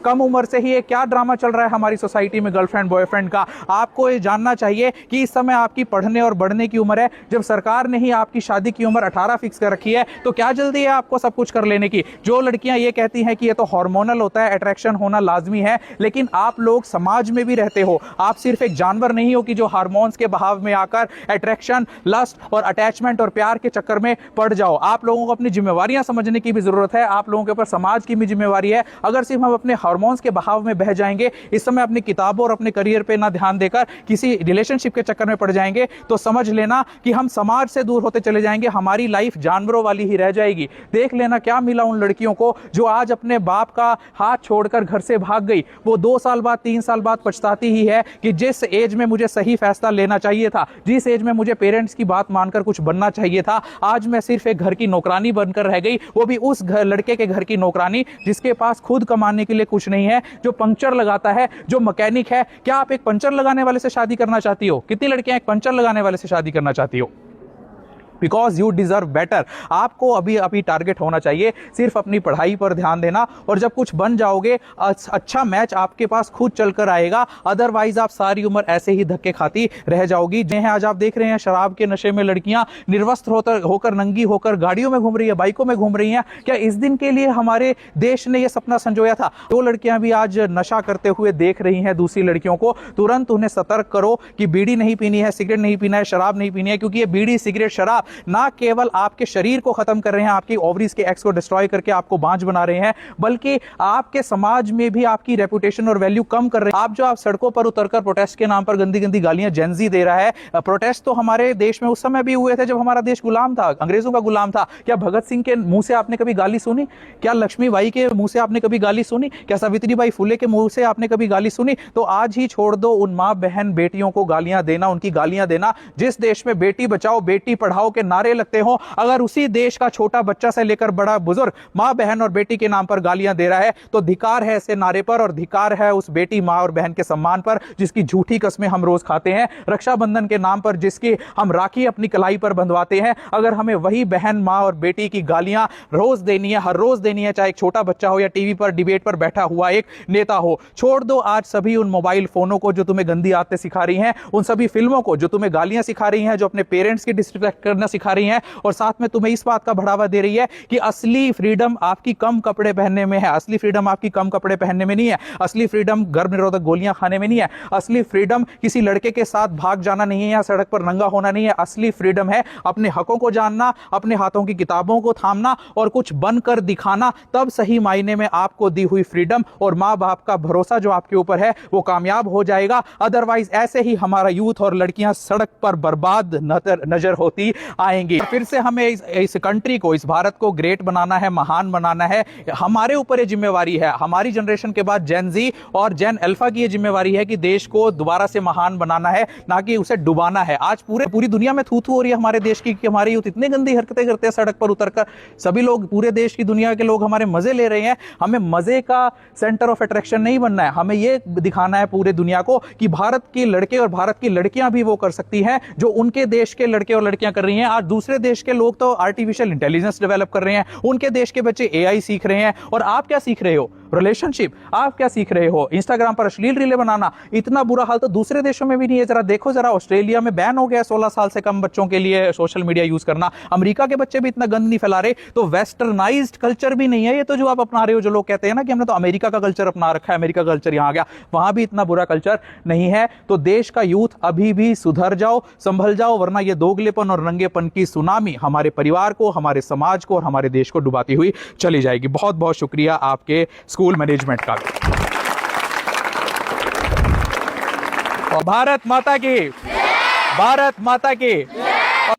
कम उम्र से ही ये क्या ड्रामा चल रहा है हमारी सोसाइटी में गर्लफ्रेंड बॉयफ्रेंड का। आपको ये जानना चाहिए कि इस समय आपकी पढ़ने और बढ़ने की उम्र है। जब सरकार ने ही आपकी शादी की उम्र 18 फिक्स कर रखी है तो क्या जल्दी है आपको सब कुछ कर लेने की। जो लड़कियां ये कहती हैं कि ये तो हार्मोनल होता है, अट्रैक्शन होना लाजमी है, लेकिन आप लोग समाज में भी रहते हो। आप सिर्फ एक जानवर नहीं हो कि जो हार्मोन्स के बहाव में आकर अट्रैक्शन, लस्ट और अटैचमेंट और प्यार के चक्कर में पड़ जाओ। आप लोगों को अपनी जिम्मेवारियां समझने की भी जरूरत है। आप लोगों के ऊपर समाज की भी जिम्मेवारी है। अगर सिर्फ हम अपने हार्मोन्स के बहाव में बह जाएंगे, इस समय अपनी किताबों और अपने करियर पे ना ध्यान देकर किसी रिलेशनशिप के चक्कर में पड़ जाएंगे, तो समझ लेना कि हम समाज से दूर होते चले जाएंगे। हमारी लाइफ जानवरों वाली ही रह जाएगी। देख लेना क्या मिला उन लड़कियों को जो आज अपने बाप का हाथ छोड़कर घर से भाग गई। वो 2 साल बाद 3 साल बाद पछताती ही है कि जिस एज में मुझे सही फैसला लेना चाहिए था, जिस एज में मुझे पेरेंट्स की बात मानकर कुछ बनना चाहिए था, आज मैं सिर्फ एक घर की नौकरानी बनकर रह गई। वो भी उस लड़के के घर की नौकरानी जिसके पास खुद कमाने के लिए कुछ नहीं है, जो पंक्चर लगाता है, जो मैकेनिक है। क्या आप एक पंचर लगाने वाले से शादी करना चाहती हो? कितनी लड़कियां एक पंचर लगाने वाले से शादी करना चाहती हो? Because you deserve better. आपको अभी अभी टारगेट होना चाहिए सिर्फ अपनी पढ़ाई पर ध्यान देना, और जब कुछ बन जाओगे अच्छा मैच आपके पास खुद चलकर आएगा। अदरवाइज आप सारी उम्र ऐसे ही धक्के खाती रह जाओगी। जिन्हें आज आप देख रहे हैं शराब के नशे में लड़कियां निर्वस्त्र होकर नंगी होकर गाड़ियों में घूम रही है, बाइकों में घूम रही हैं। क्या इस दिन के लिए हमारे देश ने यह सपना संजोया था? तो लड़कियां भी आज नशा करते हुए देख रही हैं दूसरी लड़कियों को। तुरंत उन्हें सतर्क करो कि बीड़ी नहीं पीनी है, सिगरेट नहीं पीना है, शराब नहीं पीनी है, क्योंकि ये बीड़ी सिगरेट शराब ना केवल आपके शरीर को खत्म कर रहे हैं, आपकी ओवरीज के एक्स को डिस्ट्रॉय करके आपको बांझ बना रहे हैं, बल्कि आपके समाज में भी आपकी रेपुटेशन और वैल्यू कम कर रहे हैं। आप सड़कों पर उतरकर प्रोटेस्ट के नाम पर गंदी गंदी गालियां जेनजी दे रहा है। प्रोटेस्ट तो हमारे देश में उस समय भी हुए थे जब हमारा देश गुलाम था, अंग्रेजों का गुलाम था। क्या भगत सिंह के मुंह से आपने कभी गाली सुनी? क्या लक्ष्मीबाई के मुंह से आपने कभी गाली सुनी? क्या सावित्रीबाई फुले के मुंह से आपने कभी गाली सुनी? तो आज ही छोड़ दो उन मां बहन बेटियों को गालियां देना, उनकी गालियां देना। जिस देश में बेटी बचाओ बेटी पढ़ाओ के नारे लगते हो, अगर उसी देश का छोटा बच्चा से लेकर बड़ा बुजुर्ग मां बहन और बेटी के नाम पर गालियां दे रहा है, तो धिकार है ऐसे नारे पर, और धिकार है उस बेटी मां और बहन के सम्मान पर जिसकी झूठी कस्में हम रोज खाते हैं। रक्षाबंधन के नाम पर जिसकी हम राखी अपनी कलाई पर बंधवाते हैं, अगर हमें वही बहन मां और बेटी की गालियां रोज देनी है, हर रोज देनी है, चाहे एक छोटा बच्चा हो या टीवी पर डिबेट पर बैठा हुआ एक नेता हो। छोड़ दो आज सभी उन मोबाइल फोनों को जो तुम्हें गंदी आदतें सिखा रही हैं, उन सभी फिल्मों को जो तुम्हें गालियां सिखा रही हैं, जो अपने पेरेंट्स की डिसरिस्पेक्ट करना सिखा रही हैं, और साथ में तुम्हें इस बात का बढ़ावा दे रही है कि असली फ्रीडम आपकी कम कपड़े पहनने में है। असली फ्रीडम आपकी कम कपड़े पहनने में नहीं है। असली फ्रीडम गर्भ निरोधक गोलियां खाने में नहीं है। असली फ्रीडम किसी लड़के के साथ भाग जाना नहीं है या सड़क पर नंगा होना नहीं है। असली फ्रीडम है अपने हकों को जानना, अपने हाथों की किताबों को थामना और कुछ बनकर दिखाना। तब सही मायने में आपको दी हुई फ्रीडम और मां बाप का भरोसा जो आपके ऊपर है वो कामयाब हो जाएगा। अदरवाइज ऐसे ही हमारा यूथ और लड़कियां सड़क पर बर्बाद नजर होती आएंगी। फिर से हमें इस कंट्री को, इस भारत को ग्रेट बनाना है, महान बनाना है। हमारे ऊपर ये जिम्मेवारी है। हमारी जनरेशन के बाद जेन जी और जेन अल्फा की ये जिम्मेवारी है कि देश को दोबारा से महान बनाना है, ना कि उसे डुबाना है। आज पूरी दुनिया में थू थू हो रही है हमारे देश की कि हमारे यूथ इतने गंदी हरकतें करते हैं सड़क पर उतरकर। सभी लोग, पूरे देश की दुनिया के लोग हमारे मजे ले रहे हैं। हमें मजे का सेंटर ऑफ अट्रैक्शन नहीं बनना है। हमें यह दिखाना है पूरे दुनिया को कि भारत के लड़के और भारत की लड़कियां भी वो कर सकती हैं जो उनके देश के लड़के और लड़कियां कर रही हैं। आज दूसरे देश के लोग तो आर्टिफिशियल इंटेलिजेंस डेवलप कर रहे हैं, उनके देश के बच्चे एआई सीख रहे हैं, और आप क्या सीख रहे हो? रिलेशनशिप। आप क्या सीख रहे हो? इंस्टाग्राम पर अश्लील रीलें बनाना। इतना बुरा हाल तो दूसरे देशों में भी नहीं है। जरा देखो, जरा ऑस्ट्रेलिया में बैन हो गया 16 साल से कम बच्चों के लिए सोशल मीडिया यूज करना। अमेरिका के बच्चे भी इतना गंद नहीं फैला रहे। तो वेस्टर्नाइज्ड कल्चर भी नहीं है ये तो जो आप अपना रहे हो। जो लोग कहते हैं ना कि हमने तो अमेरिका का कल्चर अपना रखा है, अमेरिका का कल्चर यहां आ गया, वहां भी इतना बुरा कल्चर नहीं है। तो देश का यूथ अभी भी सुधर जाओ, संभल जाओ, वरना ये दोगलेपन और रंगेपन की सुनामी हमारे परिवार को, हमारे समाज को और हमारे देश को डुबाती हुई चली जाएगी। बहुत बहुत शुक्रिया आपके स्कूल मैनेजमेंट का। भारत माता की, भारत माता की।